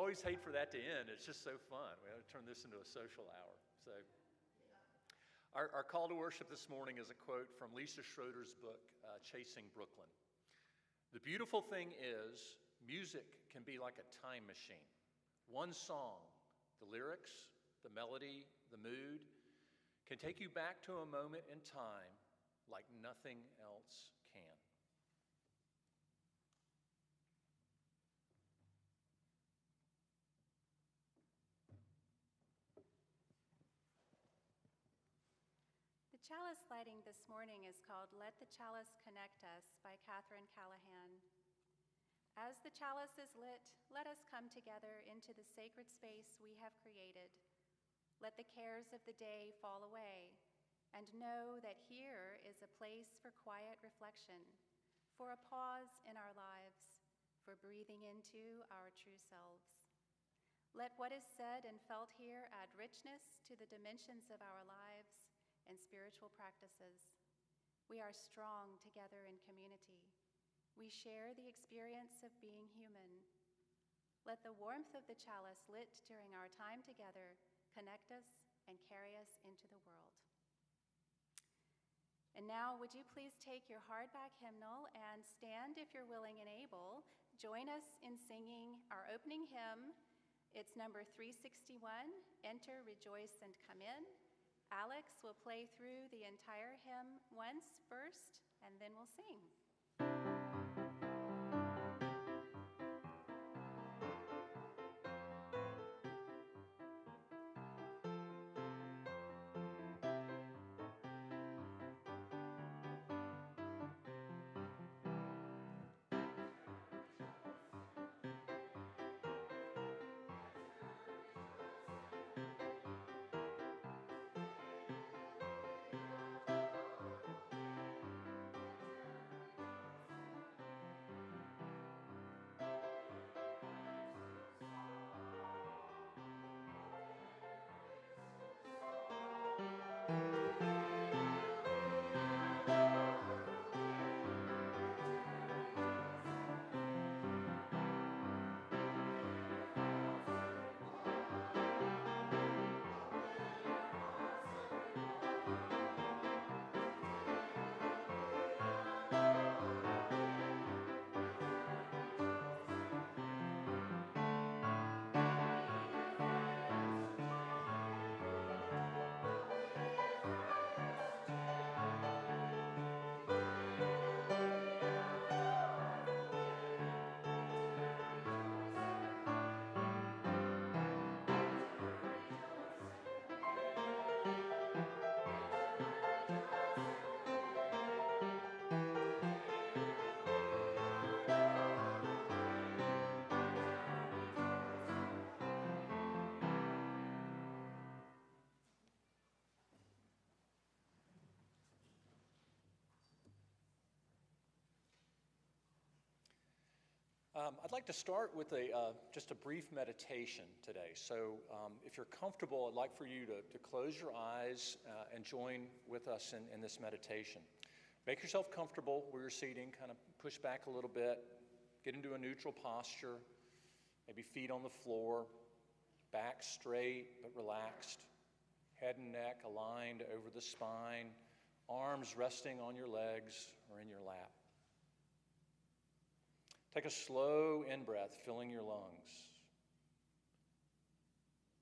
always hate for that to end. It's just so fun. We ought to turn this into a social hour. So, our call to worship this morning is a quote from Lisa Schroeder's book, Chasing Brooklyn. The beautiful thing is, music can be like a time machine. One song, the lyrics, the melody, the mood, can take you back to a moment in time like nothing else can. The chalice lighting this morning is called Let the Chalice Connect Us by Catherine Callahan. As the chalice is lit, let us come together into the sacred space we have created. Let the cares of the day fall away, and know that here is a place for quiet reflection, for a pause in our lives, for breathing into our true selves. Let what is said and felt here add richness to the dimensions of our lives and spiritual practices. We are strong together in community. We share the experience of being human. Let the warmth of the chalice lit during our time together connect us and carry us into the world. And now, would you please take your hardback hymnal and stand if you're willing and able. Join us in singing our opening hymn. It's number 361, Enter, Rejoice, and Come In. Alex will play through the entire hymn once first, and then we'll sing. I'd like to start with just a brief meditation today. So if you're comfortable, I'd like for you to close your eyes and join with us in this meditation. Make yourself comfortable where you're seating, kind of push back a little bit, get into a neutral posture, maybe feet on the floor, back straight but relaxed, head and neck aligned over the spine, arms resting on your legs or in your lap. Take a slow in-breath, filling your lungs.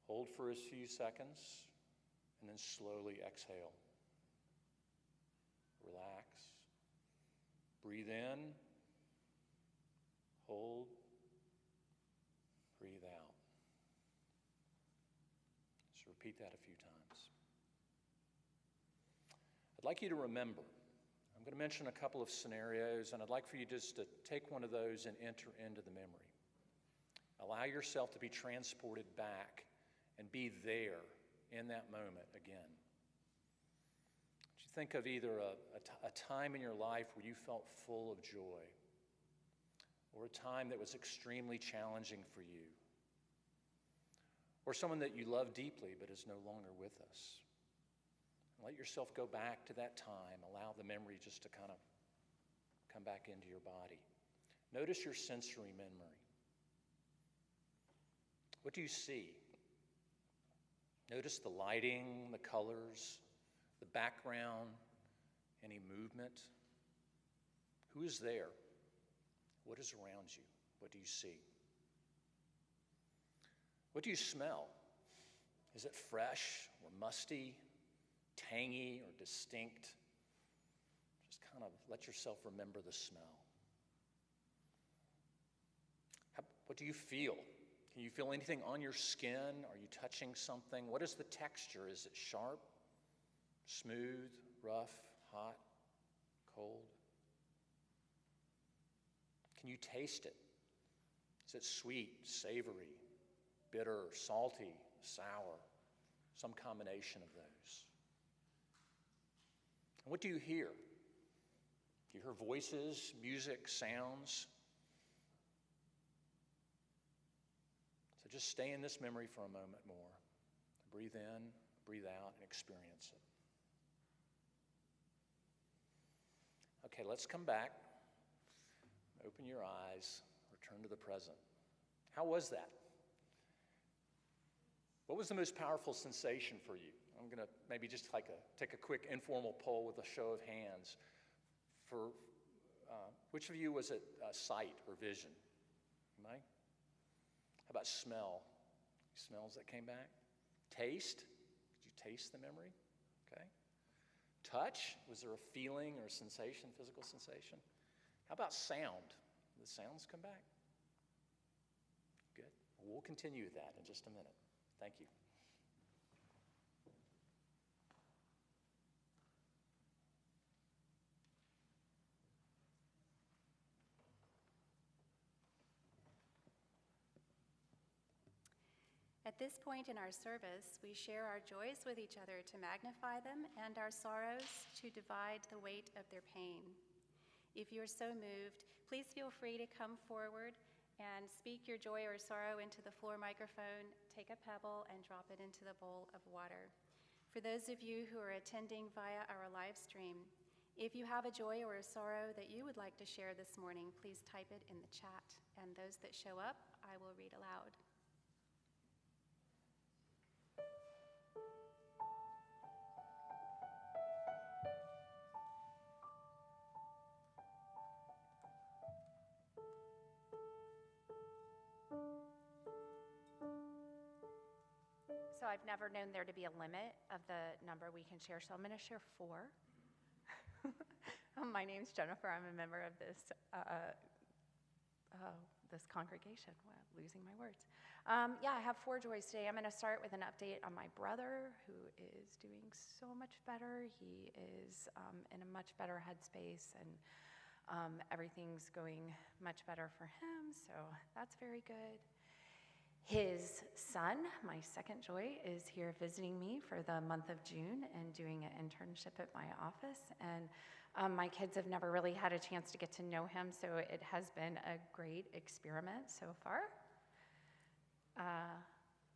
Hold for a few seconds, and then slowly exhale. Relax. Breathe in. Hold. Breathe out. So repeat that a few times. I'd like you to remember, I'm going to mention a couple of scenarios, and I'd like for you just to take one of those and enter into the memory. Allow yourself to be transported back and be there in that moment again. You think of either a time in your life where you felt full of joy, or a time that was extremely challenging for you, or someone that you love deeply but is no longer with us. Let yourself go back to that time. Allow the memory just to kind of come back into your body. Notice your sensory memory. What do you see? Notice the lighting, the colors, the background, any movement. Who is there? What is around you? What do you see? What do you smell? Is it fresh or musty, tangy or distinct? Just kind of let yourself remember the smell. What do you feel? Can you feel anything on your skin? Are you touching something? What is the texture? Is it sharp, smooth, rough, hot, cold? Can you taste it? Is it sweet, savory, bitter, salty, sour? Some combination of those. And what do you hear? Do you hear voices, music, sounds? So just stay in this memory for a moment more. Breathe in, breathe out, and experience it. Okay, let's come back. Open your eyes, return to the present. How was that? What was the most powerful sensation for you? I'm going to maybe just take a quick informal poll with a show of hands. For which of you was it sight or vision? Anybody? How about smell? Smells that came back? Taste? Did you taste the memory? Okay. Touch? Was there a feeling or a sensation, physical sensation? How about sound? Did the sounds come back? Good. We'll continue with that in just a minute. Thank you. At this point in our service, we share our joys with each other to magnify them and our sorrows to divide the weight of their pain. If you are so moved, please feel free to come forward and speak your joy or sorrow into the floor microphone, take a pebble, and drop it into the bowl of water. For those of you who are attending via our live stream, if you have a joy or a sorrow that you would like to share this morning, please type it in the chat, and those that show up, I will read aloud. So I've never known there to be a limit of the number we can share, so I'm going to share 4. My name's Jennifer. I'm a member of this congregation. Wow, losing my words. I have 4 joys today. I'm going to start with an update on my brother, who is doing so much better. He is in a much better headspace, and everything's going much better for him, so that's very good. His son, my second joy, is here visiting me for the month of June and doing an internship at my office. And my kids have never really had a chance to get to know him, so it has been a great experiment so far.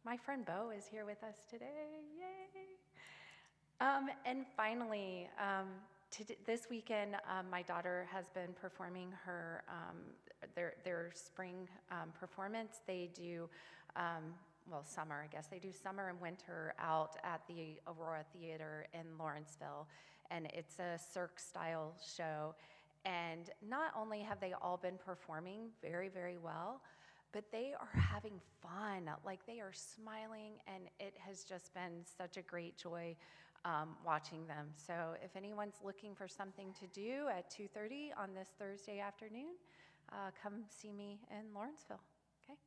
My friend Bo is here with us today. Yay! And finally, this weekend, my daughter has been performing her their spring performance. They do, summer, I guess. They do summer and winter out at the Aurora Theater in Lawrenceville, and it's a Cirque-style show. And not only have they all been performing very, very well, but they are having fun. Like, they are smiling, and it has just been such a great joy watching them. So if anyone's looking for something to do at 2:30 on this Thursday afternoon, come see me in Lawrenceville, okay?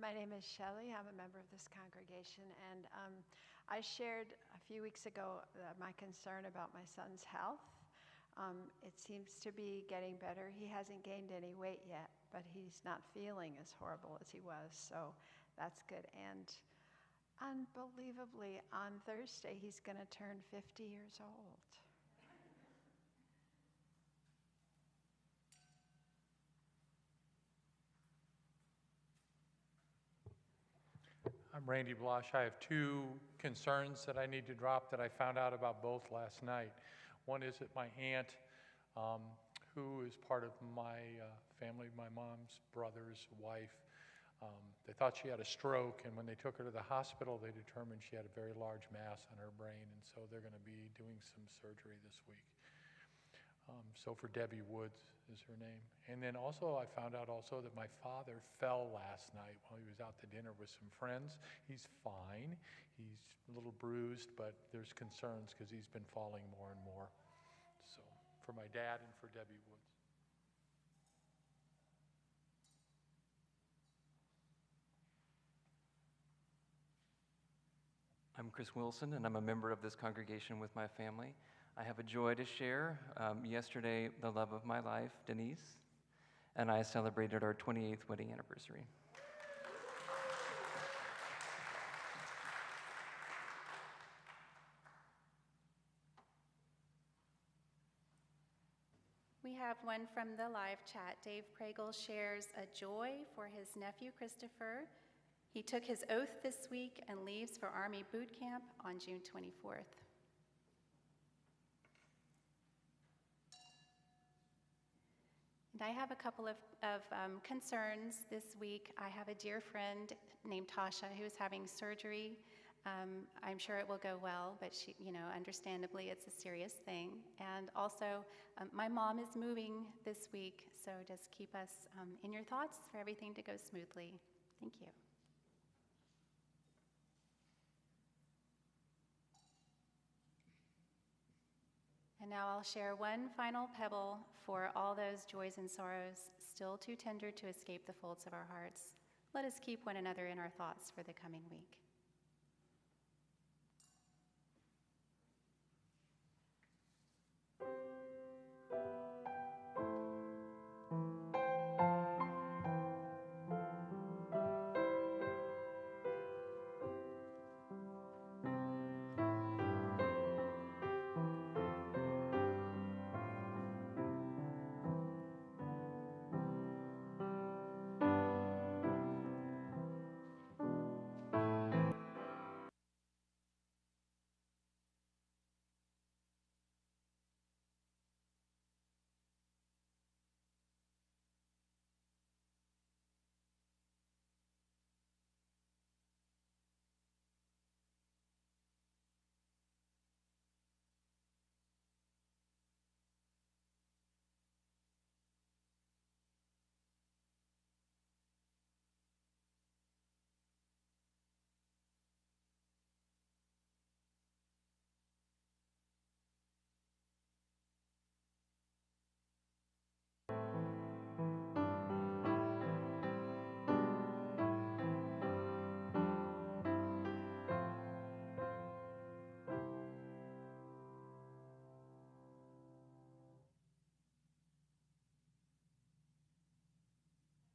My name is Shelley. I'm a member of this congregation, and I shared a few weeks ago my concern about my son's health. It seems to be getting better. He hasn't gained any weight yet, but he's not feeling as horrible as he was, so that's good. And unbelievably, on Thursday, he's going to turn 50 years old. I'm Randy Blosh. I have 2 concerns that I need to drop that I found out about both last night. One is that my aunt um, who is part of my family, my mom's brother's wife. They thought she had a stroke, and when they took her to the hospital, they determined she had a very large mass on her brain, and so they're going to be doing some surgery this week. So for Debbie Woods is her name. And then also I found out also that my father fell last night while he was out to dinner with some friends. He's fine. He's a little bruised, but there's concerns because he's been falling more and more. So for my dad and for Debbie Woods. I'm Chris Wilson, and I'm a member of this congregation with my family. I have a joy to share. Yesterday, the love of my life, Denise, and I celebrated our 28th wedding anniversary. We have one from the live chat. Dave Pregel shares a joy for his nephew, Christopher. He took his oath this week and leaves for Army boot camp on June 24th. And I have a couple of concerns this week. I have a dear friend named Tasha who's having surgery. I'm sure it will go well, but she, understandably, it's a serious thing. And also, my mom is moving this week, so just keep us in your thoughts for everything to go smoothly. Thank you. And now I'll share one final pebble for all those joys and sorrows still too tender to escape the folds of our hearts. Let us keep one another in our thoughts for the coming week.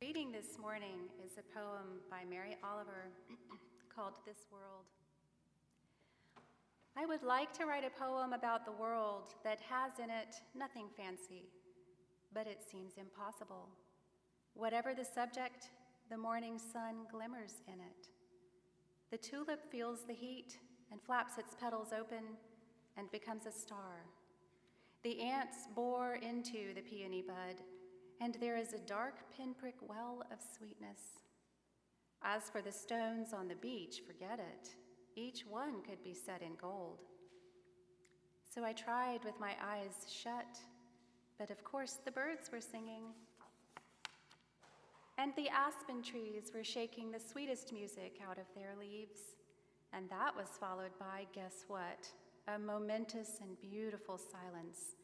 Reading this morning is a poem by Mary Oliver called This World. I would like to write a poem about the world that has in it nothing fancy, but it seems impossible. Whatever the subject, the morning sun glimmers in it. The tulip feels the heat and flaps its petals open and becomes a star. The ants bore into the peony bud, and there is a dark pinprick well of sweetness. As for the stones on the beach, forget it. Each one could be set in gold. So I tried with my eyes shut, but of course the birds were singing. And the aspen trees were shaking the sweetest music out of their leaves. And that was followed by, guess what? A momentous and beautiful silence,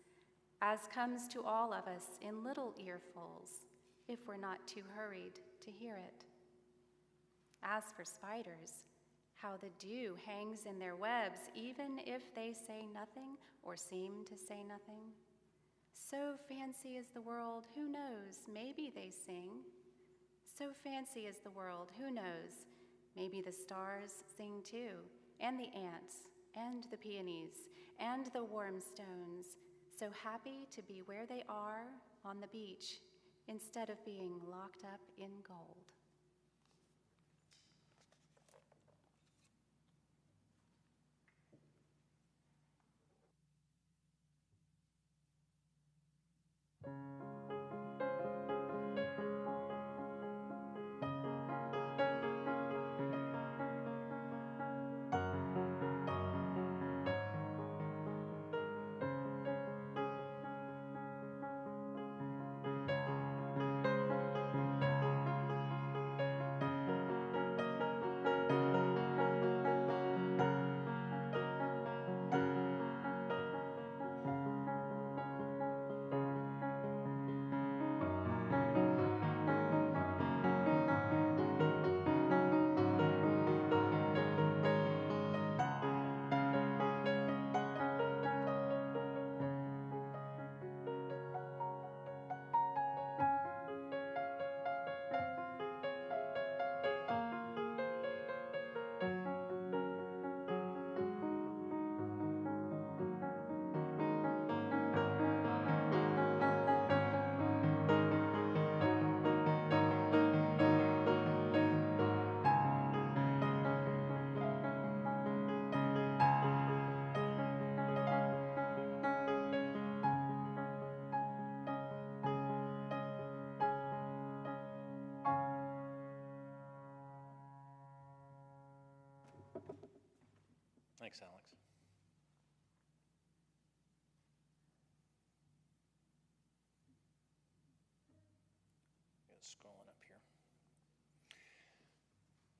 as comes to all of us in little earfuls, if we're not too hurried to hear it. As for spiders, how the dew hangs in their webs, even if they say nothing or seem to say nothing. So fancy is the world, who knows, maybe they sing. So fancy is the world, who knows, maybe the stars sing too, and the ants, and the peonies, and the warm stones, so happy to be where they are on the beach instead of being locked up in gold. Thanks, Alex. Scrolling up here.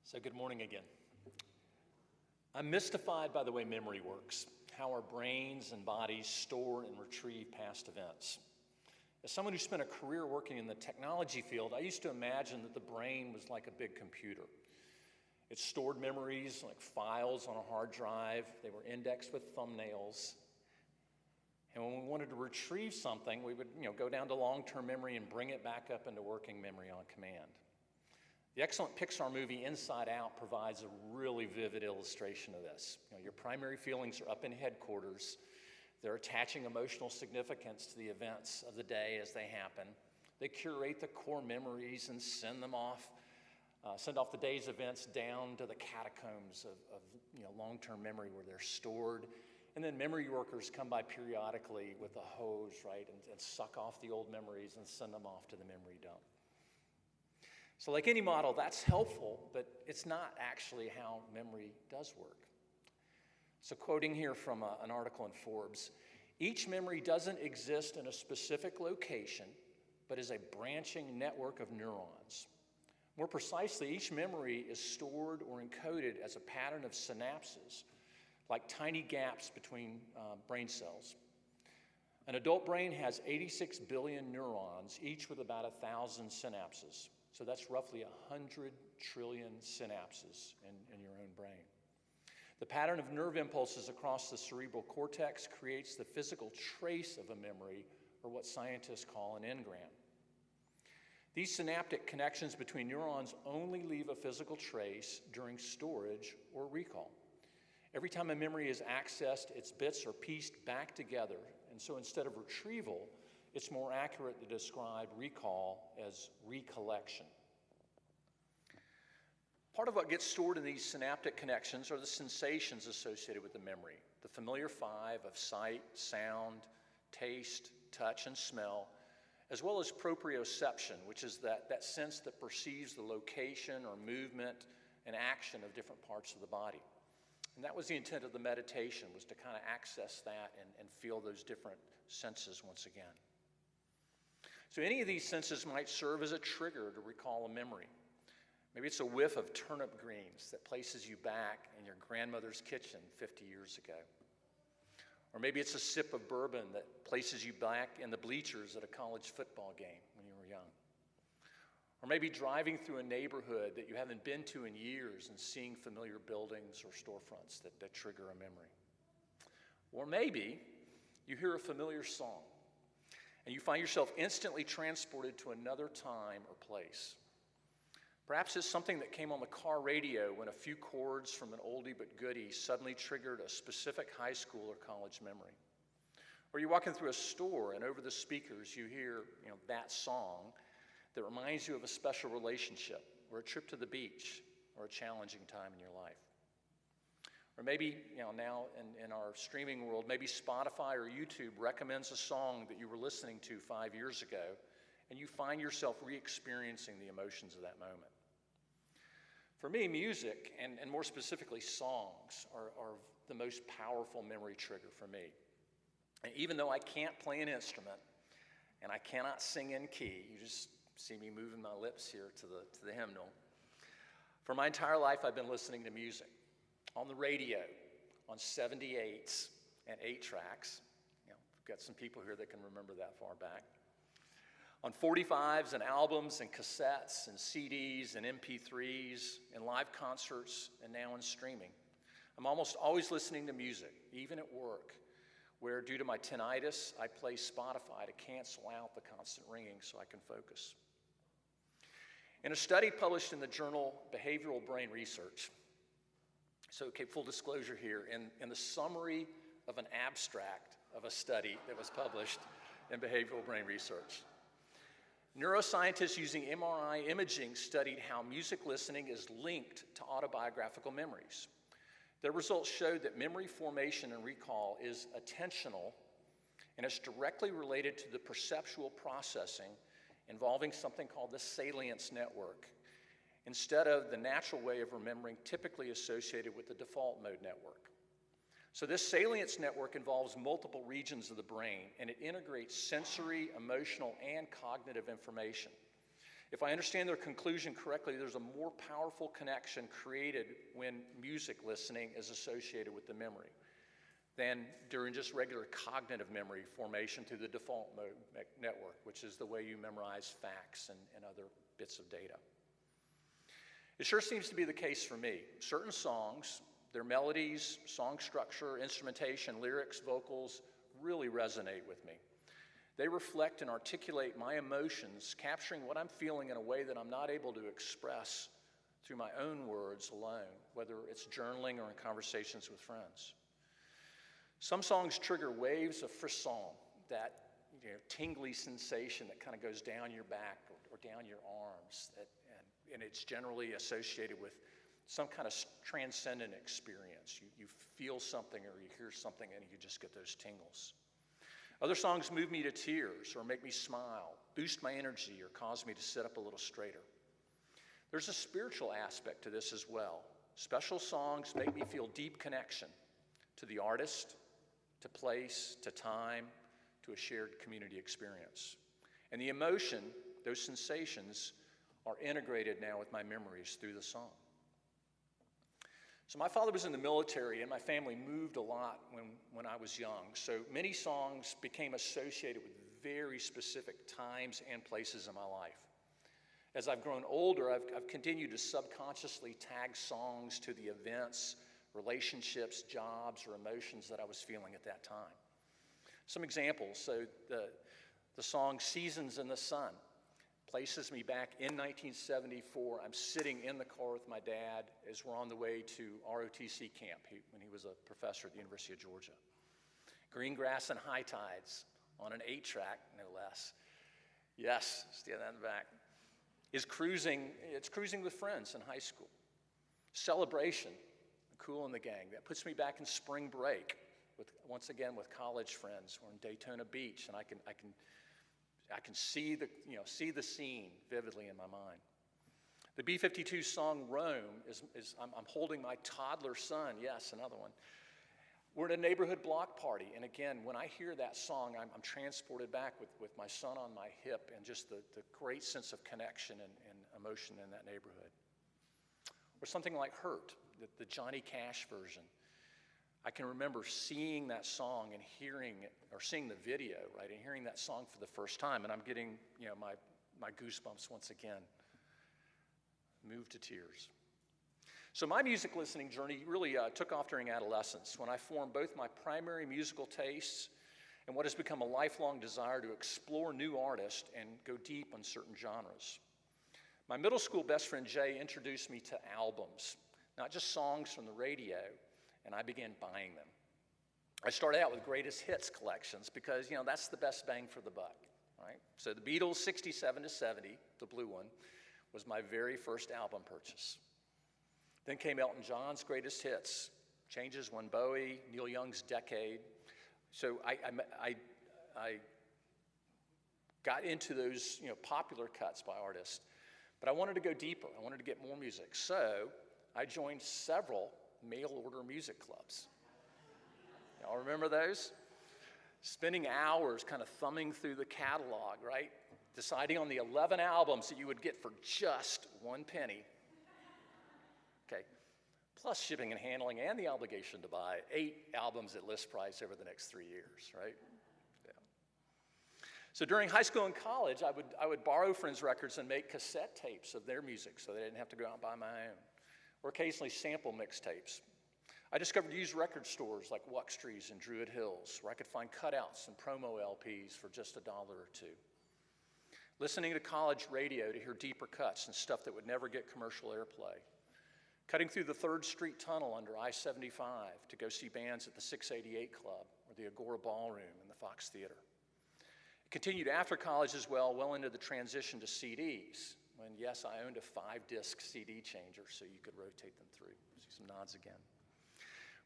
So good morning again. I'm mystified by the way memory works, how our brains and bodies store and retrieve past events. As someone who spent a career working in the technology field, I used to imagine that the brain was like a big computer. It stored memories like files on a hard drive. They were indexed with thumbnails. And when we wanted to retrieve something, we would go down to long-term memory and bring it back up into working memory on command. The excellent Pixar movie Inside Out provides a really vivid illustration of this. Your primary feelings are up in headquarters. They're attaching emotional significance to the events of the day as they happen. They curate the core memories and send off the day's events down to the catacombs of long-term memory where they're stored. And then memory workers come by periodically with a hose, right, and suck off the old memories and send them off to the memory dump. So like any model, that's helpful, but it's not actually how memory does work. So quoting here from an article in Forbes, each memory doesn't exist in a specific location, but is a branching network of neurons. More precisely, each memory is stored or encoded as a pattern of synapses, like tiny gaps between brain cells. An adult brain has 86 billion neurons, each with about 1,000 synapses. So that's roughly 100 trillion synapses in your own brain. The pattern of nerve impulses across the cerebral cortex creates the physical trace of a memory, or what scientists call an engram. These synaptic connections between neurons only leave a physical trace during storage or recall. Every time a memory is accessed, its bits are pieced back together, and so instead of retrieval, it's more accurate to describe recall as recollection. Part of what gets stored in these synaptic connections are the sensations associated with the memory, the familiar five of sight, sound, taste, touch, and smell, as well as proprioception, which is that sense that perceives the location or movement and action of different parts of the body. And that was the intent of the meditation, was to kind of access that and feel those different senses once again. So any of these senses might serve as a trigger to recall a memory. Maybe it's a whiff of turnip greens that places you back in your grandmother's kitchen 50 years ago. Or maybe it's a sip of bourbon that places you back in the bleachers at a college football game when you were young. Or maybe driving through a neighborhood that you haven't been to in years and seeing familiar buildings or storefronts that trigger a memory. Or maybe you hear a familiar song and you find yourself instantly transported to another time or place. Perhaps it's something that came on the car radio when a few chords from an oldie but goodie suddenly triggered a specific high school or college memory. Or you're walking through a store and over the speakers you hear that song that reminds you of a special relationship or a trip to the beach or a challenging time in your life. Or maybe now in our streaming world, maybe Spotify or YouTube recommends a song that you were listening to 5 years ago, and you find yourself re-experiencing the emotions of that moment. For me, music, and more specifically songs, are the most powerful memory trigger for me. And even though I can't play an instrument, and I cannot sing in key, you just see me moving my lips here to the hymnal. For my entire life, I've been listening to music on the radio, on 78s and 8-tracks. We've got some people here that can remember that far back. On 45s and albums and cassettes and CDs and MP3s and live concerts and now in streaming. I'm almost always listening to music, even at work, where due to my tinnitus, I play Spotify to cancel out the constant ringing so I can focus. In a study published in the journal Behavioral Brain Research, so full disclosure here, in the summary of an abstract of a study that was published in Behavioral Brain Research, neuroscientists using MRI imaging studied how music listening is linked to autobiographical memories. Their results showed that memory formation and recall is attentional, and it's directly related to the perceptual processing involving something called the salience network, instead of the natural way of remembering typically associated with the default mode network. So this salience network involves multiple regions of the brain, and it integrates sensory, emotional, and cognitive information. If I understand their conclusion correctly, there's a more powerful connection created when music listening is associated with the memory than during just regular cognitive memory formation through the default mode network, which is the way you memorize facts and other bits of data. It sure seems to be the case for me. Certain songs, their melodies, song structure, instrumentation, lyrics, vocals really resonate with me. They reflect and articulate my emotions, capturing what I'm feeling in a way that I'm not able to express through my own words alone, whether it's journaling or in conversations with friends. Some songs trigger waves of frisson, that tingly sensation that kind of goes down your back or down your arms, and it's generally associated with some kind of transcendent experience. You feel something or you hear something and you just get those tingles. Other songs move me to tears or make me smile, boost my energy, or cause me to sit up a little straighter. There's a spiritual aspect to this as well. Special songs make me feel deep connection to the artist, to place, to time, to a shared community experience. And the emotion, those sensations, are integrated now with my memories through the song. So my father was in the military, and my family moved a lot when I was young. So many songs became associated with very specific times and places in my life. As I've grown older, I've continued to subconsciously tag songs to the events, relationships, jobs, or emotions that I was feeling at that time. Some examples. So the song Seasons in the Sun places me back in 1974. I'm sitting in the car with my dad as we're on the way to ROTC camp when he was a professor at the University of Georgia. Green Grass and High Tides on an 8-track, no less. Yes, stand that in the back. It's cruising with friends in high school. Celebration, Kool and the Gang. That puts me back in spring break once again with college friends. We're in Daytona Beach, and I can see the scene vividly in my mind. The B-52 song Rome I'm holding my toddler son. Yes, another one. We're at a neighborhood block party, and again, when I hear that song, I'm transported back with my son on my hip and just the great sense of connection and emotion in that neighborhood. Or something like Hurt, the Johnny Cash version. I can remember seeing that song and hearing it, or seeing the video, right, and hearing that song for the first time, and I'm getting, my goosebumps once again. Moved to tears. So my music listening journey really took off during adolescence, when I formed both my primary musical tastes and what has become a lifelong desire to explore new artists and go deep on certain genres. My middle school best friend Jay introduced me to albums, not just songs from the radio, and I began buying them. I started out with greatest hits collections because, that's the best bang for the buck, right? So the Beatles 67 to 70, the blue one, was my very first album purchase. Then came Elton John's greatest hits, Changes When Bowie, Neil Young's Decade. So I got into those, popular cuts by artists, but I wanted to go deeper. I wanted to get more music. So I joined several mail-order music clubs. Y'all remember those? Spending hours kind of thumbing through the catalog, right? Deciding on the 11 albums that you would get for just 1 penny. Okay, plus shipping and handling and the obligation to buy 8 albums at list price over the next 3 years, right? Yeah. So during high school and college, I would borrow friends' records and make cassette tapes of their music so they didn't have to go out and buy my own, or occasionally sample mixtapes. I discovered used record stores like Wuxtree's in Druid Hills, where I could find cutouts and promo LPs for just $1 or $2. Listening to college radio to hear deeper cuts and stuff that would never get commercial airplay. Cutting through the 3rd Street Tunnel under I-75 to go see bands at the 688 Club or the Agora Ballroom and the Fox Theater. It continued after college as well into the transition to CDs, when, yes, I owned a 5-disc CD changer so you could rotate them through. See some nods again.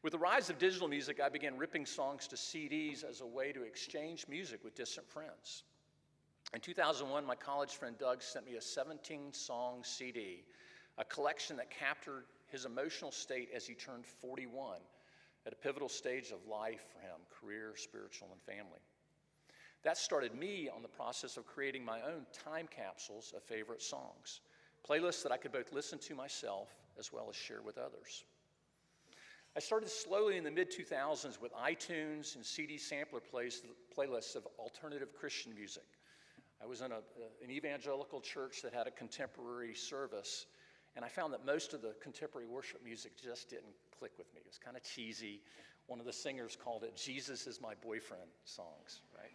With the rise of digital music, I began ripping songs to CDs as a way to exchange music with distant friends. In 2001, my college friend Doug sent me a 17-song CD, a collection that captured his emotional state as he turned 41, at a pivotal stage of life for him, career, spiritual, and family. That started me on the process of creating my own time capsules of favorite songs, playlists that I could both listen to myself as well as share with others. I started slowly in the mid-2000s with iTunes and CD sampler playlists of alternative Christian music. I was in an evangelical church that had a contemporary service, and I found that most of the contemporary worship music just didn't click with me. It was kind of cheesy. One of the singers called it "Jesus is my boyfriend" songs, right?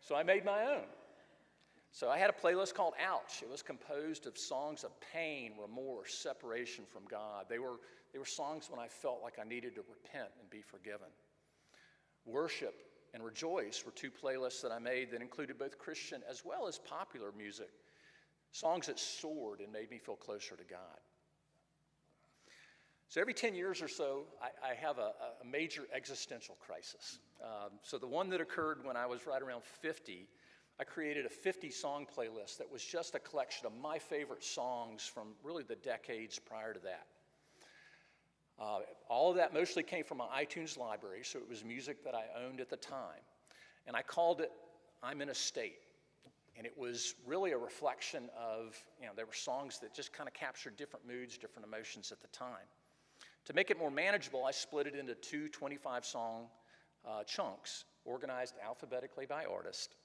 So I made my own. So I had a playlist called Ouch. It was composed of songs of pain, remorse, separation from God. They were songs when I felt like I needed to repent and be forgiven. Worship and Rejoice were two playlists that I made that included both Christian as well as popular music, songs that soared and made me feel closer to God. So every 10 years or so, I have a major existential crisis. So the one that occurred when I was right around 50, I created a 50-song playlist that was just a collection of my favorite songs from really the decades prior to that. All of that mostly came from my iTunes library, so it was music that I owned at the time. And I called it "I'm in a State." And it was really a reflection of, there were songs that just kind of captured different moods, different emotions at the time. To make it more manageable, I split it into two 25-song chunks, organized alphabetically by artist,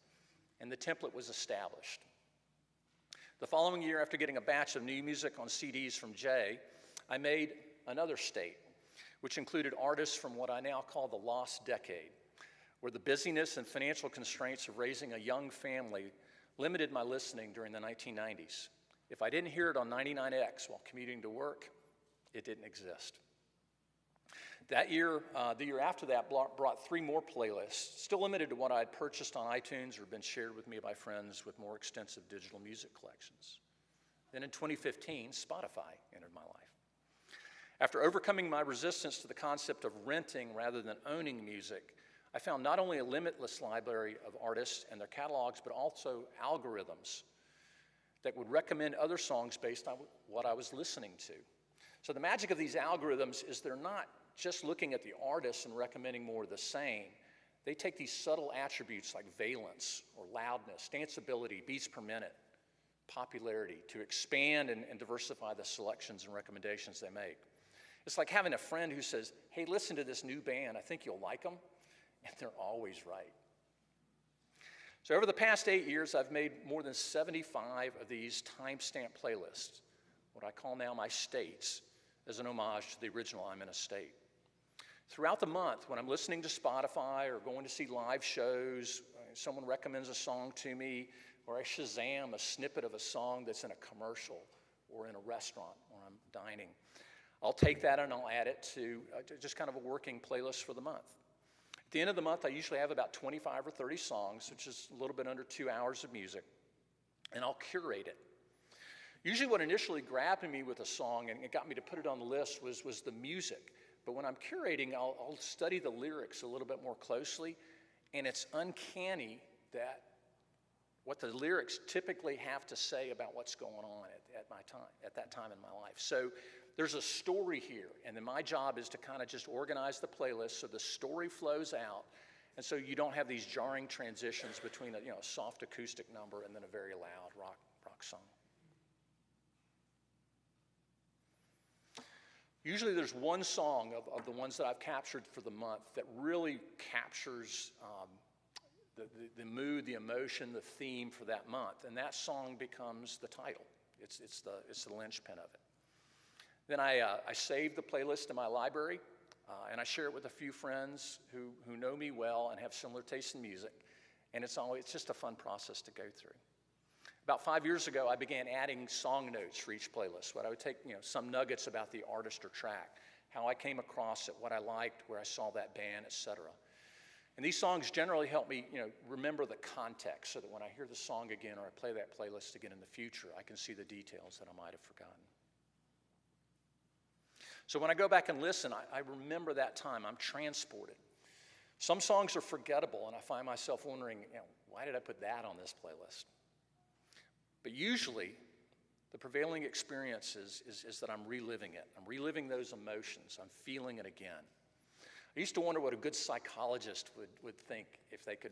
and the template was established. The following year, after getting a batch of new music on CDs from Jay, I made another state, which included artists from what I now call the lost decade, where the busyness and financial constraints of raising a young family limited my listening during the 1990s. If I didn't hear it on 99X while commuting to work, it didn't exist. That year, the year after that, brought three more playlists, still limited to what I had purchased on iTunes or been shared with me by friends with more extensive digital music collections. Then in 2015, Spotify entered my life. After overcoming my resistance to the concept of renting rather than owning music, I found not only a limitless library of artists and their catalogs, but also algorithms that would recommend other songs based on what I was listening to. So the magic of these algorithms is they're not just looking at the artists and recommending more of the same. They take these subtle attributes like valence or loudness, danceability, beats per minute, popularity to expand and diversify the selections and recommendations they make. It's like having a friend who says, "Hey, listen to this new band, I think you'll like them," and they're always right. So over the past 8 years, I've made more than 75 of these timestamp playlists, what I call now my states, as an homage to the original "I'm in a State." Throughout the month, when I'm listening to Spotify or going to see live shows, someone recommends a song to me, or I Shazam a snippet of a song that's in a commercial or in a restaurant where I'm dining, I'll take that and I'll add it to just kind of a working playlist for the month. At the end of the month, I usually have about 25 or 30 songs, which is a little bit under 2 hours of music, and I'll curate it. Usually what initially grabbed me with a song and it got me to put it on the list was the music. But when I'm curating, I'll study the lyrics a little bit more closely, and it's uncanny that what the lyrics typically have to say about what's going on at that time in my life. So there's a story here, and then my job is to kind of just organize the playlist so the story flows out, and so you don't have these jarring transitions between a soft acoustic number and then a very loud rock song. Usually there's one song of the ones that I've captured for the month that really captures the mood, the emotion, the theme for that month, and that song becomes the title. It's the linchpin of it. Then I save the playlist in my library, and I share it with a few friends who know me well and have similar tastes in music, and it's just a fun process to go through. About 5 years ago, I began adding song notes for each playlist. What I would take, some nuggets about the artist or track, how I came across it, what I liked, where I saw that band, etc. And these songs generally help me, remember the context, so that when I hear the song again or I play that playlist again in the future, I can see the details that I might have forgotten. So when I go back and listen, I remember that time. I'm transported. Some songs are forgettable, and I find myself wondering, why did I put that on this playlist? But usually, The prevailing experience is that I'm reliving it. I'm reliving those emotions. I'm feeling it again. I used to wonder what a good psychologist would think if they could,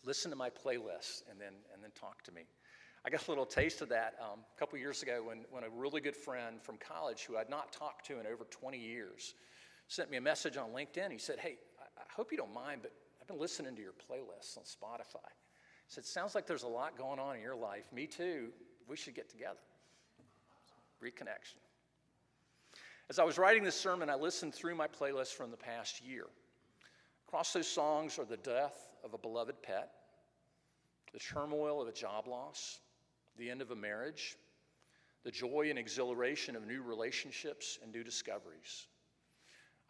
listen to my playlists and then talk to me. I got a little taste of that a couple years ago when a really good friend from college who I'd not talked to in over 20 years sent me a message on LinkedIn. He said, "Hey, I hope you don't mind, but I've been listening to your playlists on Spotify." He said, "Sounds like there's a lot going on in your life. Me too. We should get together." Reconnection. As I was writing this sermon, I listened through my playlist from the past year. Across those songs are the death of a beloved pet, the turmoil of a job loss, the end of a marriage, the joy and exhilaration of new relationships and new discoveries.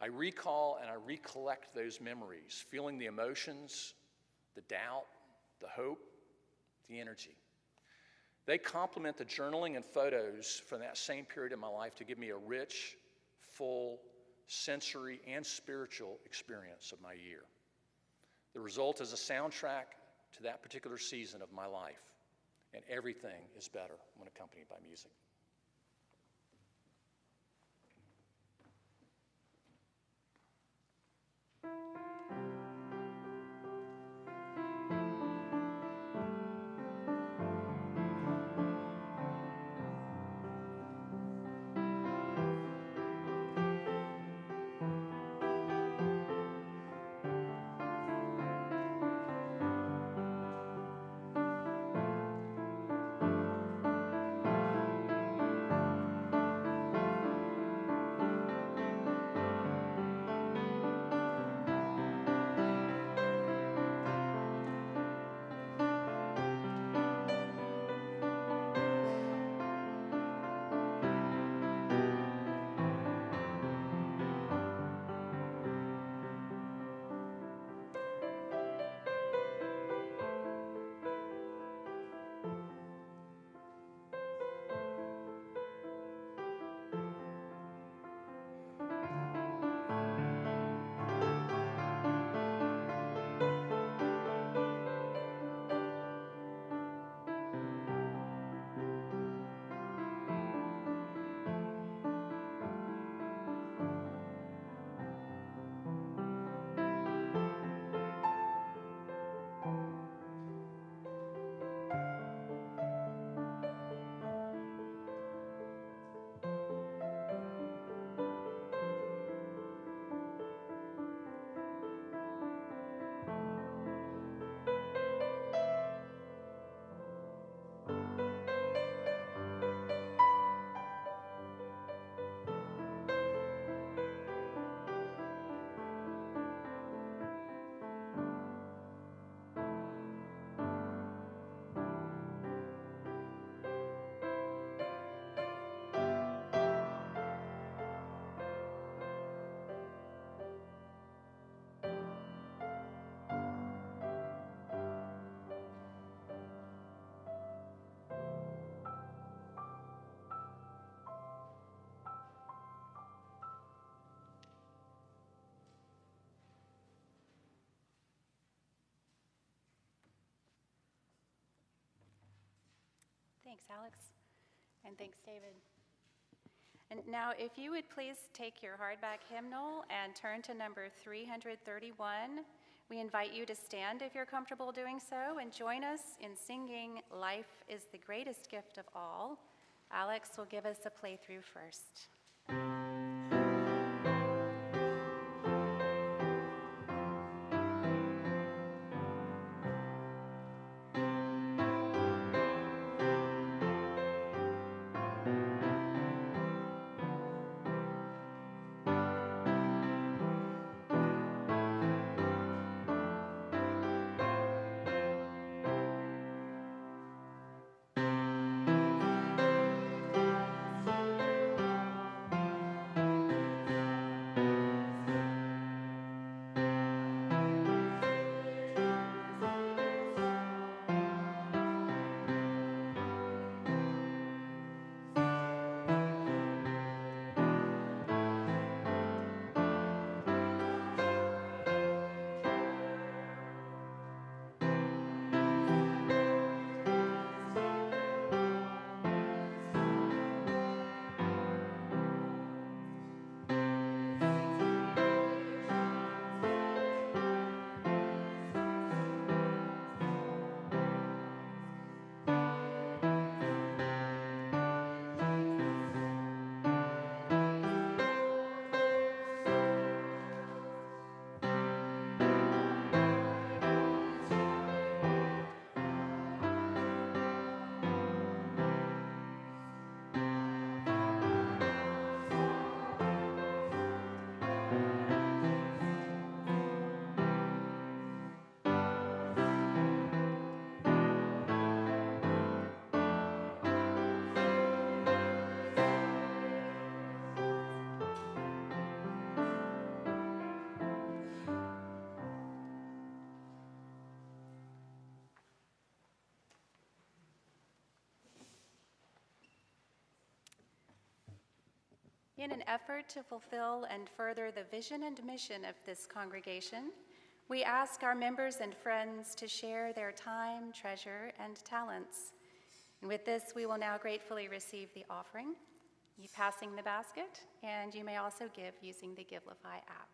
I recall and I recollect those memories, feeling the emotions, the doubt, the hope, the energy. They complement the journaling and photos from that same period in my life to give me a rich, full, sensory, and spiritual experience of my year. The result is a soundtrack to that particular season of my life, and everything is better when accompanied by music. Thanks, Alex. And thanks, David. And now, if you would please take your hardback hymnal and turn to number 331. We invite you to stand if you're comfortable doing so and join us in singing "Life is the Greatest Gift of All." Alex will give us a playthrough first. In an effort to fulfill and further the vision and mission of this congregation, we ask our members and friends to share their time, treasure, and talents. And with this, we will now gratefully receive the offering, you passing the basket, and you may also give using the Givelify app.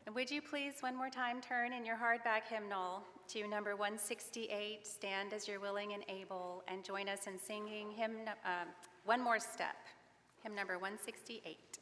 And would you please one more time turn in your hardback hymnal to number 168, Stand as You're Willing and Able, and join us in singing One More Step, hymn number 168.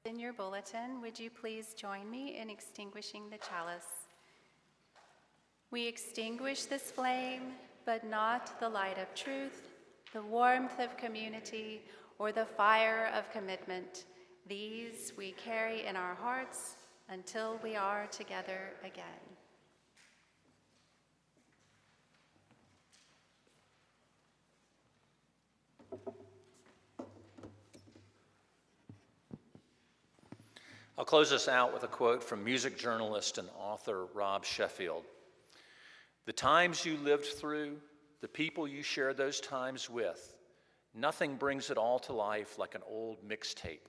In your bulletin, would you please join me in extinguishing the chalice? We extinguish this flame, but not the light of truth, the warmth of community, or the fire of commitment. These we carry in our hearts until we are together again. I'll close this out with a quote from music journalist and author Rob Sheffield. The times you lived through, the people you shared those times with, nothing brings it all to life like an old mixtape.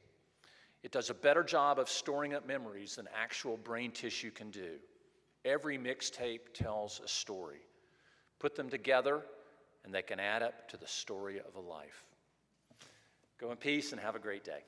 It does a better job of storing up memories than actual brain tissue can do. Every mixtape tells a story. Put them together, and they can add up to the story of a life. Go in peace and have a great day.